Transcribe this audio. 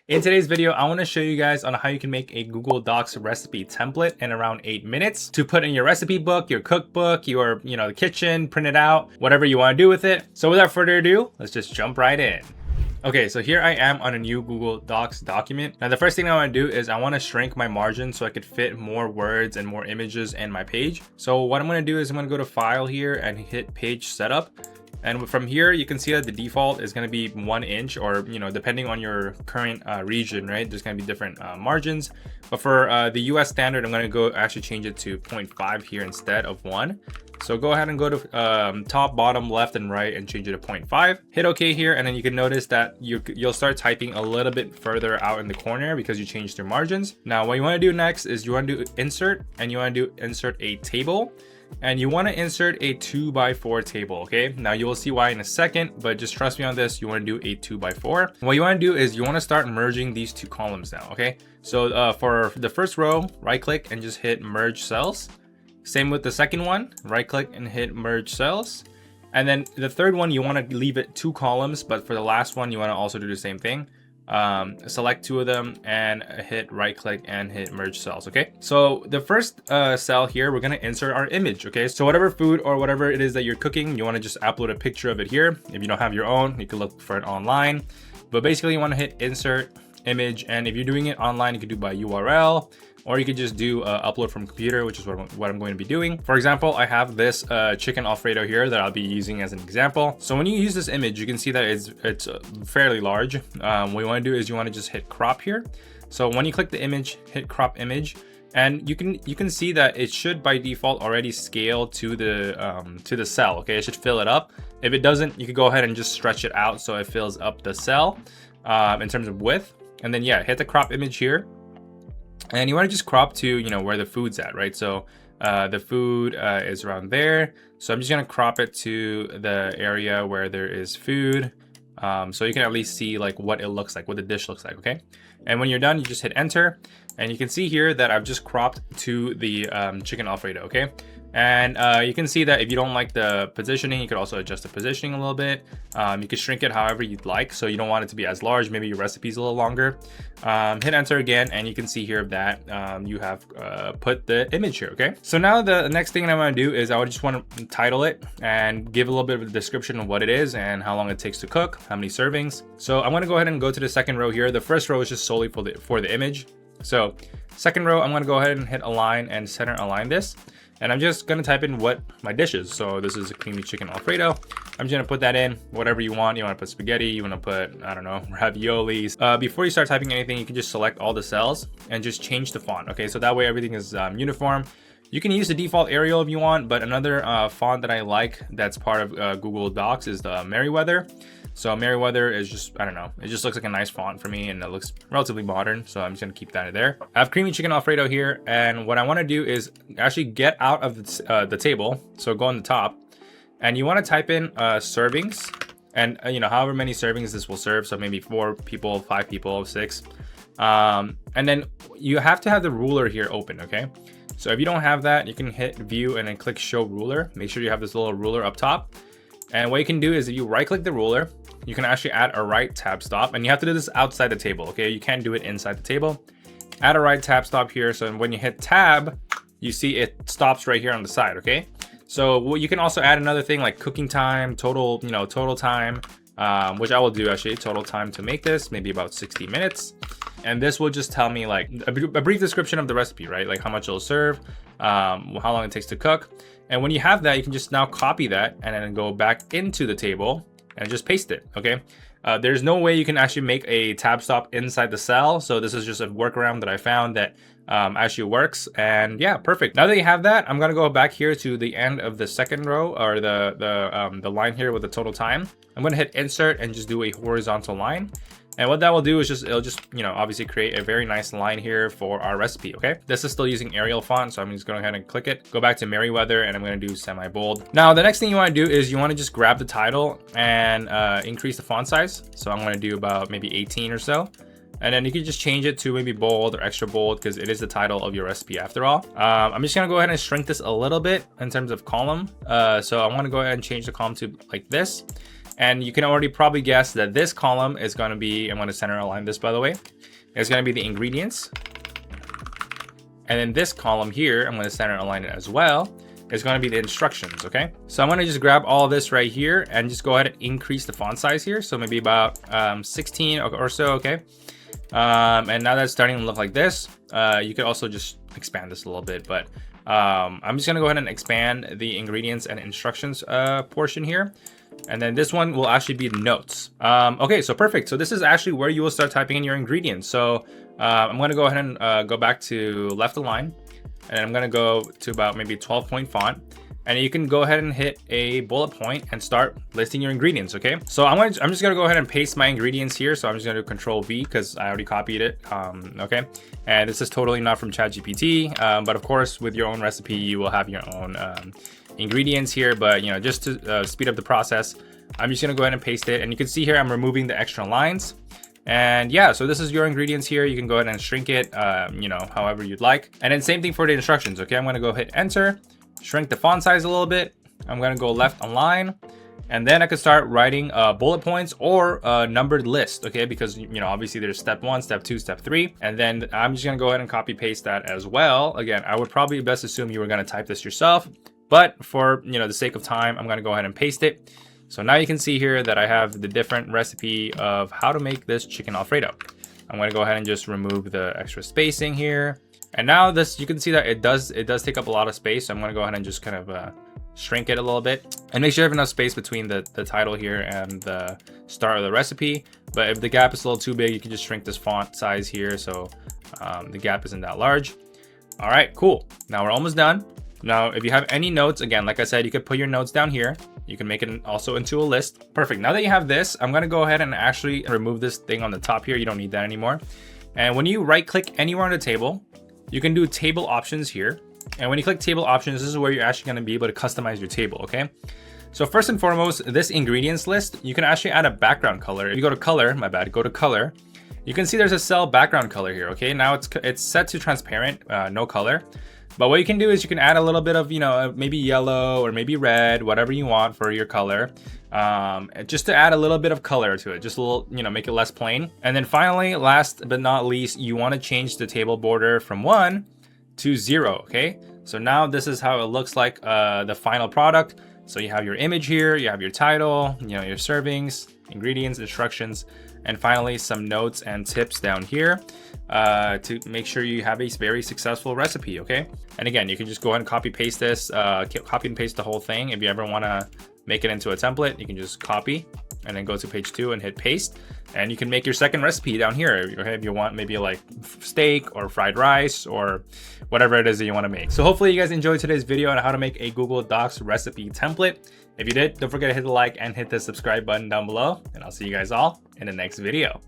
In today's video, I want to show you guys on how you can make a Google Docs recipe template in around 8 minutes to put in your recipe book, your cookbook, your, the kitchen, print it out, whatever you want to do with it. So without further ado, let's just jump right in. Okay, so here I am on a new Google Docs document. Now the first thing I want to do is I want to shrink my margin so I could fit more words and more images in my page. So what I'm going to do is I'm going to go to File here and hit Page Setup. And from here, you can see that the default is going to be 1 inch, or depending on your current region, right? There's going to be different margins. But for the US standard, I'm going to go actually change it to 0.5 here instead of 1. So go ahead and go to top, bottom, left, and right and change it to 0.5. Hit OK here, and then you can notice that you'll start typing a little bit further out in the corner because you changed your margins. Now, what you want to do next is you want to do insert, and you want to do insert a table. And you want to insert a 2x4 table, okay? Now you will see why in a second, but just trust me on this. You want to do a 2x4. What you want to do is you want to start merging these two columns now, okay? So for the first row, right click and just hit merge cells. Same with the second one, right click and hit merge cells. And then the third one, you want to leave it 2 columns, but for the last one, you want to also do the same thing. Select 2 of them and hit right click and hit merge cells. Okay, so the first cell here, we're going to insert our image. Okay, so whatever food or whatever it is that you're cooking, you want to just upload a picture of it here. If you don't have your own, you can look for it online, but basically you want to hit insert image. And if you're doing it online, you can do by URL, or you could just do upload from computer, which is what I'm going to be doing. For example, I have this chicken Alfredo here that I'll be using as an example. So when you use this image, you can see that it's fairly large. What you want to do is you want to just hit crop here. So when you click the image, hit crop image, and you can see that it should by default already scale to the cell. Okay, it should fill it up. If it doesn't, you could go ahead and just stretch it out so it fills up the cell in terms of width. And then yeah, hit the crop image here. And you want to just crop to, where the food's at, right? So the food is around there. So I'm just going to crop it to the area where there is food. So you can at least see like what it looks like, what the dish looks like, okay? And when you're done, you just hit enter. And you can see here that I've just cropped to the chicken Alfredo, okay? And you can see that if you don't like the positioning, you could also adjust the positioning a little bit. You could shrink it however you'd like. So you don't want it to be as large. Maybe your recipe's a little longer. Hit enter again, and you can see here that you have put the image here, okay? So now the next thing that I want to do is I just want to title it and give a little bit of a description of what it is and how long it takes to cook, how many servings. So I'm going to go ahead and go to the second row here. The first row is just solely for the image. So second row, I'm going to go ahead and hit align and center align this. And I'm just going to type in what my dish is. So this is a creamy chicken Alfredo. I'm just going to put that in, whatever you want. You want to put spaghetti, you want to put, I don't know, raviolis. Before you start typing anything, you can just select all the cells and just change the font. Okay, so that way everything is uniform. You can use the default Arial if you want, but another font that I like that's part of Google Docs is the Merriweather. So Merriweather is just, I don't know, it just looks like a nice font for me and it looks relatively modern. So I'm just gonna keep that there. I have creamy chicken Alfredo here. And what I wanna do is actually get out of the table. So go on the top and you wanna type in servings and however many servings this will serve. So maybe 4 people, 5 people, 6. And then you have to have the ruler here open, okay? So if you don't have that, you can hit view and then click show ruler. Make sure you have this little ruler up top. And what you can do is if you right click the ruler, you can actually add a right tab stop, and you have to do this outside the table, okay? You can't do it inside the table. Add a right tab stop here. So when you hit tab, you see it stops right here on the side, okay? So you can also add another thing like cooking time, total time, which I will do actually, total time to make this, maybe about 60 minutes. And this will just tell me like a brief description of the recipe, right? Like how much it'll serve, how long it takes to cook. And when you have that, you can just now copy that and then go back into the table and just paste it, okay? There's no way you can actually make a tab stop inside the cell. So this is just a workaround that I found that actually works. And yeah, perfect. Now that you have that, I'm gonna go back here to the end of the second row or the line here with the total time. I'm gonna hit insert and just do a horizontal line. And what that will do is it'll just, obviously create a very nice line here for our recipe, okay? This is still using Arial font, so I'm just going to go ahead and click it. Go back to Merriweather, and I'm going to do semi-bold. Now, the next thing you want to do is you want to just grab the title and increase the font size. So I'm going to do about maybe 18 or so. And then you can just change it to maybe bold or extra bold because it is the title of your recipe after all. I'm just going to go ahead and shrink this a little bit in terms of column. So I want to go ahead and change the column to like this. And you can already probably guess that this column is going to be, I'm going to center align this, by the way. It's going to be the ingredients. And then this column here, I'm going to center align it as well. It's going to be the instructions, okay? So I'm going to just grab all of this right here and just go ahead and increase the font size here. So maybe about 16 or so, okay? And now that's starting to look like this. You could also just expand this a little bit, but I'm just going to go ahead and expand the ingredients and instructions portion here. And then this one will actually be the notes. Okay, so perfect. So this is actually where you will start typing in your ingredients. So I'm going to go ahead and go back to left align. And I'm going to go to about maybe 12-point font. And you can go ahead and hit a bullet point and start listing your ingredients, okay? So I'm just gonna go ahead and paste my ingredients here. So I'm just gonna do Control V because I already copied it, okay? And this is totally not from ChatGPT, but of course, with your own recipe, you will have your own ingredients here. But you know, just to speed up the process, I'm just gonna go ahead and paste it. And you can see here, I'm removing the extra lines. And yeah, so this is your ingredients here. You can go ahead and shrink it, you know, however you'd like. And then same thing for the instructions, okay? I'm gonna go hit enter. Shrink the font size a little bit. I'm gonna go left align, and then I could start writing bullet points or a numbered list, okay? Because you know, obviously there's step 1, step 2, step 3, and then I'm just gonna go ahead and copy paste that as well. Again, I would probably best assume you were gonna type this yourself, but for you know the sake of time, I'm gonna go ahead and paste it. So now you can see here that I have the different recipe of how to make this chicken Alfredo. I'm gonna go ahead and just remove the extra spacing here. And now this, you can see that it does take up a lot of space. So I'm gonna go ahead and just kind of shrink it a little bit and make sure you have enough space between the title here and the start of the recipe. But if the gap is a little too big, you can just shrink this font size here so the gap isn't that large. All right, cool. Now we're almost done. Now, if you have any notes, again, like I said, you could put your notes down here. You can make it also into a list. Perfect. Now that you have this, I'm gonna go ahead and actually remove this thing on the top here. You don't need that anymore. And when you right click anywhere on the table, you can do table options here. And when you click table options, this is where you're actually gonna be able to customize your table, okay? So first and foremost, this ingredients list, you can actually add a background color. If you go to color, my bad, go to color. You can see there's a cell background color here, okay? Now it's set to transparent, no color. But what you can do is you can add a little bit of, you know, maybe yellow or maybe red, whatever you want for your color. Just to add a little bit of color to it, just a little, you know, make it less plain. And then finally, last but not least, you want to change the table border from 1 to 0, okay? So now this is how it looks like the final product. So you have your image here, you have your title, you know, your servings, ingredients, instructions, and finally some notes and tips down here to make sure you have a very successful recipe, okay? And again, you can just go ahead and copy paste this, copy and paste the whole thing. If you ever want to make it into a template, you can just copy and then go to page 2 and hit paste. And you can make your second recipe down here if you want, maybe like steak or fried rice or whatever it is that you want to make. So hopefully you guys enjoyed today's video on how to make a Google Docs recipe template. If you did, don't forget to hit the like and hit the subscribe button down below. And I'll see you guys all in the next video.